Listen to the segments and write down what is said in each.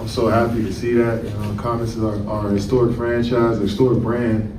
I'm so happy to see that. Comets is our historic franchise, a historic brand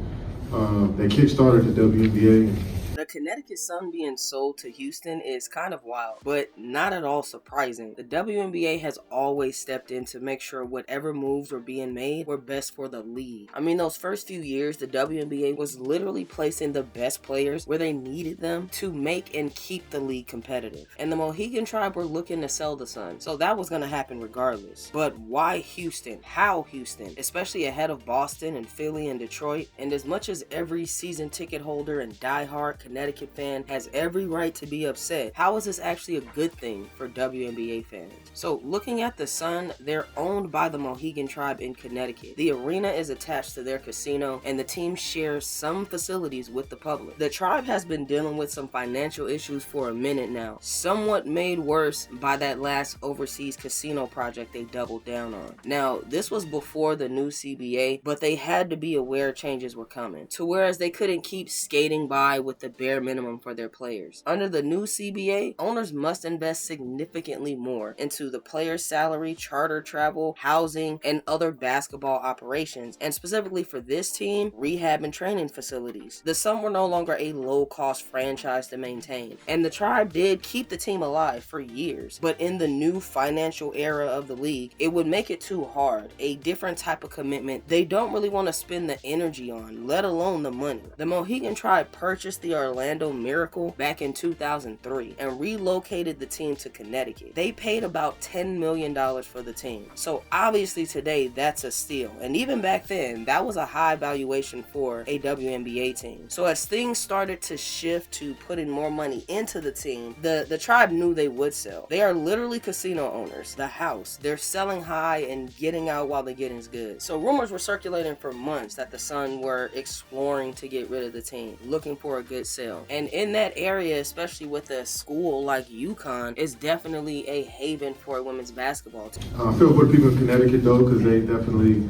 that kickstarted the WNBA. The Connecticut Sun being sold to Houston is kind of wild, but not at all surprising. The WNBA has always stepped in to make sure whatever moves were being made were best for the league. I mean, those first few years, the WNBA was literally placing the best players where they needed them to make and keep the league competitive. And the Mohegan Tribe were looking to sell the Sun, so that was going to happen regardless. But why Houston? How Houston? Especially ahead of Boston and Philly and Detroit. And as much as every season ticket holder and diehard Connecticut fan has every right to be upset, how is this actually a good thing for WNBA fans? So looking at the Sun, they're owned by the Mohegan Tribe in Connecticut. The arena is attached to their casino and the team shares some facilities with the public. The Tribe has been dealing with some financial issues for a minute now, somewhat made worse by that last overseas casino project they doubled down on. Now, this was before the new CBA, but they had to be aware changes were coming, to whereas they couldn't keep skating by with the bare minimum for their players. Under the new CBA, owners must invest significantly more into the player's salary, charter travel, housing, and other basketball operations, and specifically for this team, rehab and training facilities. The Sun were no longer a low-cost franchise to maintain, and the Tribe did keep the team alive for years, but in the new financial era of the league, it would make it too hard, a different type of commitment they don't really want to spend the energy on, let alone the money. The Mohegan Tribe purchased the Orlando Miracle back in 2003 and relocated the team to Connecticut. They paid about $10 million for the team. So obviously today that's a steal. And even back then, that was a high valuation for a WNBA team. So as things started to shift to putting more money into the team, the Tribe knew they would sell. They are literally casino owners. The house. They're selling high and getting out while the getting's good. So rumors were circulating for months that the Sun were exploring to get rid of the team, looking for a good sale. And in that area, especially with a school like UConn, is definitely a haven for a women's basketball team. I feel for the people in Connecticut though, because they definitely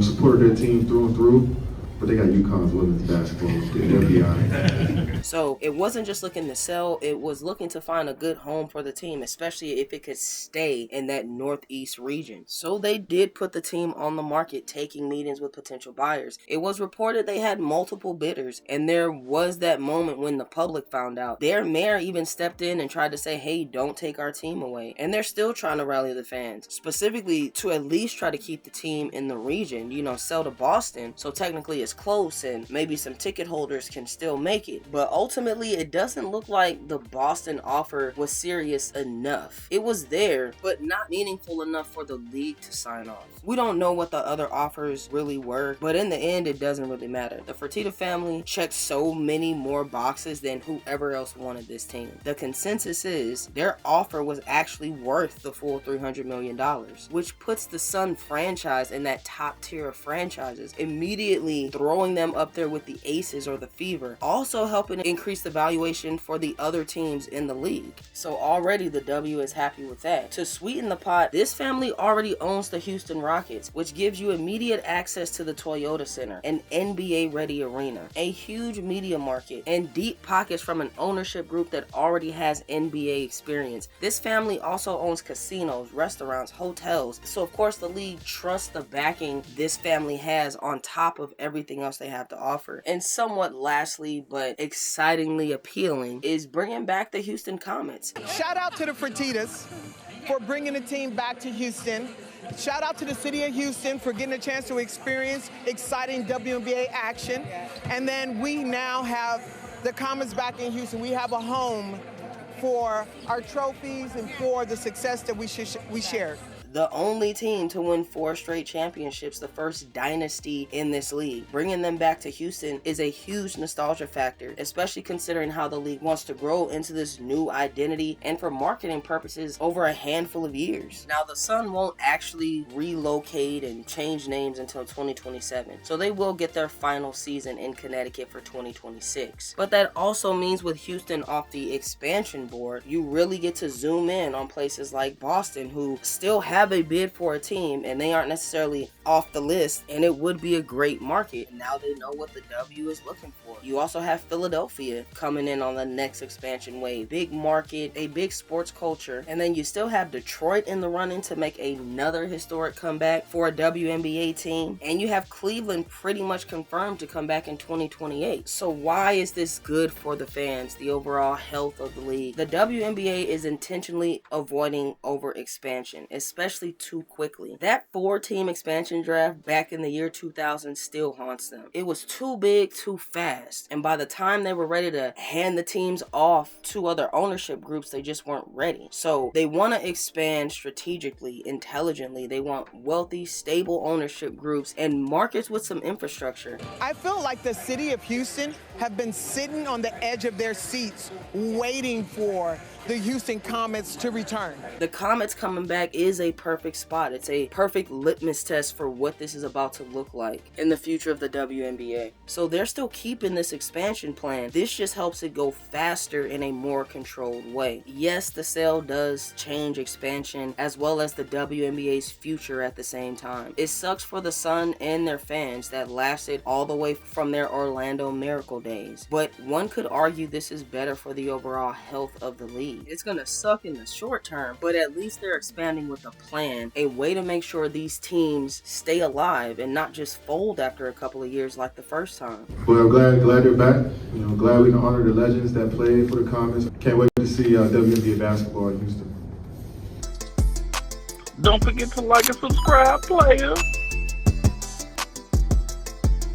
supported their team through and through. But they got UConn's women's basketball. They'll be all right. So it wasn't just looking to sell, it was looking to find a good home for the team, especially if it could stay in that Northeast region. So they did put the team on the market, taking meetings with potential buyers. It was reported they had multiple bidders, and there was that moment when the public found out. Their mayor even stepped in and tried to say, hey, don't take our team away. And they're still trying to rally the fans, specifically to at least try to keep the team in the region, sell to Boston, so technically it's close and maybe some ticket holders can still make it. But ultimately, it doesn't look like the Boston offer was serious enough. It was there, but not meaningful enough for the league to sign off. We don't know what the other offers really were, but in the end, it doesn't really matter. The Fertitta family checked so many more boxes than whoever else wanted this team. The consensus is their offer was actually worth the full $300 million, which puts the Sun franchise in that top tier of franchises, immediately throwing them up there with the Aces or the Fever, also helping increase the valuation for the other teams in the league. So already the W is happy with that. To sweeten the pot, this family already owns the Houston Rockets, which gives you immediate access to the Toyota Center, an NBA-ready arena, a huge media market, and deep pockets from an ownership group that already has NBA experience. This family also owns casinos, restaurants, hotels, so of course the league trusts the backing this family has on top of everything else they have to offer. And somewhat lastly, but excitingly appealing, is bringing back the Houston Comets. Shout out to the Fertittas for bringing the team back to Houston. Shout out to the city of Houston for getting a chance to experience exciting WNBA action. And then we now have the Comets back in Houston. We have a home for our trophies and for the success that we shared. The only team to win 4 straight championships, the first dynasty in this league. Bringing them back to Houston is a huge nostalgia factor, especially considering how the league wants to grow into this new identity and for marketing purposes over a handful of years. Now, the Sun won't actually relocate and change names until 2027, so they will get their final season in Connecticut for 2026. But that also means with Houston off the expansion board, you really get to zoom in on places like Boston, who still have a bid for a team and they aren't necessarily off the list, and it would be a great market. Now they know what the W is looking for. You also have Philadelphia coming in on the next expansion wave. Big market, a big sports culture, and then you still have Detroit in the running to make another historic comeback for a WNBA team, and you have Cleveland pretty much confirmed to come back in 2028. So why is this good for the fans, the overall health of the league? The WNBA is intentionally avoiding overexpansion, especially too quickly. That 4-team expansion draft back in the year 2000 still haunts them. It was too big, too fast, and by the time they were ready to hand the teams off to other ownership groups, they just weren't ready. So they want to expand strategically, intelligently. They want wealthy, stable ownership groups and markets with some infrastructure. I feel like the city of Houston have been sitting on the edge of their seats waiting for the Houston Comets to return. The Comets coming back is a perfect spot. It's a perfect litmus test for what this is about to look like in the future of the WNBA. So they're still keeping this expansion plan. This just helps it go faster in a more controlled way. Yes, the sale does change expansion as well as the WNBA's future at the same time. It sucks for the Sun and their fans that lasted all the way from their Orlando Miracle days. But one could argue this is better for the overall health of the league. It's gonna suck in the short term, but at least they're expanding with a plan, a way to make sure these teams stay alive and not just fold after a couple of years like the first time. Well, glad they're back. Glad we can honor the legends that played for the Comets. Can't wait to see WNBA basketball in Houston. Don't forget to like and subscribe, players.